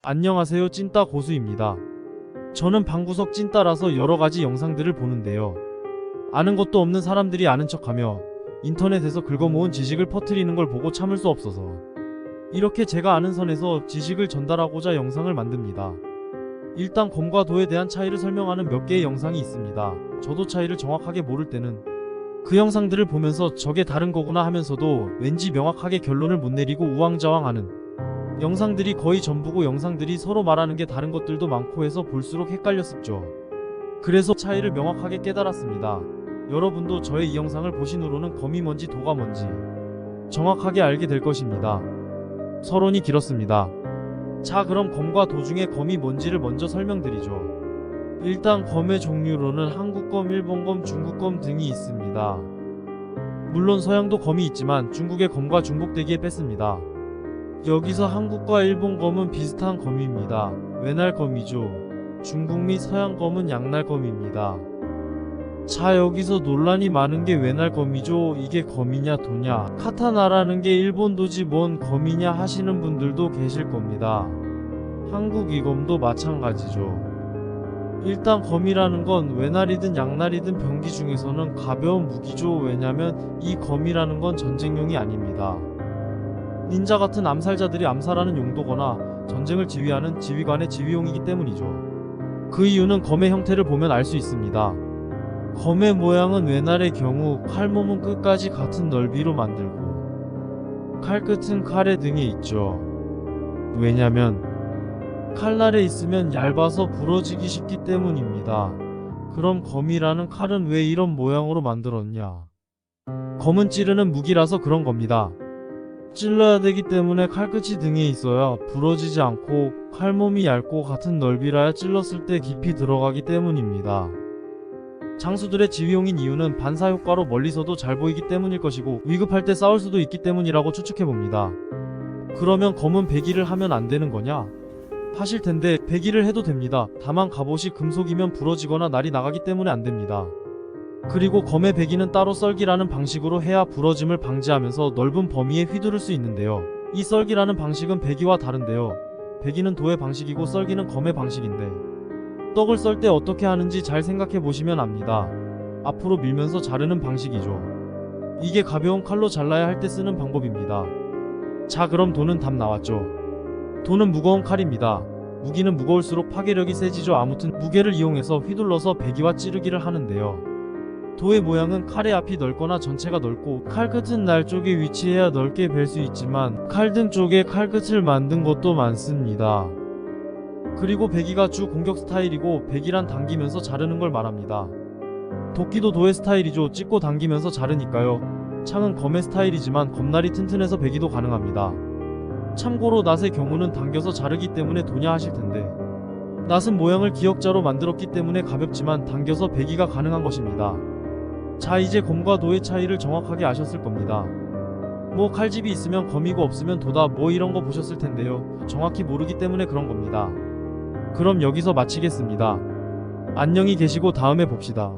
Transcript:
안녕하세요, 찐따 고수입니다. 저는 방구석 찐따라서 여러가지 영상들을 보는데요. 아는 것도 없는 사람들이 아는 척하며 인터넷에서 긁어모은 지식을 퍼뜨리는 걸 보고 참을 수 없어서 이렇게 제가 아는 선에서 지식을 전달하고자 영상을 만듭니다. 일단 검과 도에 대한 차이를 설명하는 몇 개의 영상이 있습니다. 저도 차이를 정확하게 모를 때는 그 영상들을 보면서 저게 다른 거구나 하면서도 왠지 명확하게 결론을 못 내리고 우왕좌왕하는 영상들이 거의 전부고, 영상들이 서로 말하는 게 다른 것들도 많고 해서 볼수록 헷갈렸었죠. 그래서 차이를 명확하게 깨달았습니다. 여러분도 저의 이 영상을 보신 후로는 검이 뭔지 도가 뭔지 정확하게 알게 될 것입니다. 서론이 길었습니다. 자, 그럼 검과 도 중에 검이 뭔지를 먼저 설명드리죠. 일단 검의 종류로는 한국검, 일본검, 중국검 등이 있습니다. 물론 서양도 검이 있지만 중국의 검과 중복되기에 뺐습니다. 여기서 한국과 일본검은 비슷한 검입니다. 외날검이죠. 중국 및 서양검은 양날검입니다. 자, 여기서 논란이 많은 게 외날검이죠. 이게 검이냐 도냐, 카타나라는 게 일본도지 뭔 검이냐 하시는 분들도 계실 겁니다. 한국 이검도 마찬가지죠. 일단 검이라는 건 외날이든 양날이든 병기 중에서는 가벼운 무기죠. 왜냐면 이 검이라는 건 전쟁용이 아닙니다. 닌자 같은 암살자들이 암살하는 용도거나 전쟁을 지휘하는 지휘관의 지휘용이기 때문이죠. 그 이유는 검의 형태를 보면 알 수 있습니다. 검의 모양은 외날의 경우 칼몸은 끝까지 같은 넓이로 만들고 칼끝은 칼의 등에 있죠. 왜냐면 칼날에 있으면 얇아서 부러지기 쉽기 때문입니다. 그럼 검이라는 칼은 왜 이런 모양으로 만들었냐? 검은 찌르는 무기라서 그런 겁니다. 찔러야 되기 때문에 칼끝이 등에 있어야 부러지지 않고, 칼몸이 얇고 같은 넓이라야 찔렀을 때 깊이 들어가기 때문입니다. 장수들의 지휘용인 이유는 반사효과로 멀리서도 잘 보이기 때문일 것이고, 위급할 때 싸울 수도 있기 때문이라고 추측해봅니다. 그러면 검은 배기를 하면 안 되는 거냐? 하실 텐데 배기를 해도 됩니다. 다만 갑옷이 금속이면 부러지거나 날이 나가기 때문에 안 됩니다. 그리고 검의 배기는 따로 썰기라는 방식으로 해야 부러짐을 방지하면서 넓은 범위에 휘두를 수 있는데요. 이 썰기라는 방식은 배기와 다른데요. 배기는 도의 방식이고 썰기는 검의 방식인데, 떡을 썰 때 어떻게 하는지 잘 생각해 보시면 압니다. 앞으로 밀면서 자르는 방식이죠. 이게 가벼운 칼로 잘라야 할 때 쓰는 방법입니다. 자, 그럼 도는 답 나왔죠. 도는 무거운 칼입니다. 무기는 무거울수록 파괴력이 세지죠. 아무튼 무게를 이용해서 휘둘러서 배기와 찌르기를 하는데요. 도의 모양은 칼의 앞이 넓거나 전체가 넓고, 칼끝은 날 쪽에 위치해야 넓게 벨 수 있지만 칼등 쪽에 칼끝을 만든 것도 많습니다. 그리고 배기가 주 공격 스타일이고, 배기란 당기면서 자르는 걸 말합니다. 도끼도 도의 스타일이죠. 찍고 당기면서 자르니까요. 창은 검의 스타일이지만 검날이 튼튼해서 배기도 가능합니다. 참고로 낫의 경우는 당겨서 자르기 때문에 도냐 하실 텐데, 낫은 모양을 기역자로 만들었기 때문에 가볍지만 당겨서 배기가 가능한 것입니다. 자, 이제 검과 도의 차이를 정확하게 아셨을 겁니다. 뭐 칼집이 있으면 검이고 없으면 도다 뭐 이런 거 보셨을 텐데요. 정확히 모르기 때문에 그런 겁니다. 그럼 여기서 마치겠습니다. 안녕히 계시고 다음에 봅시다.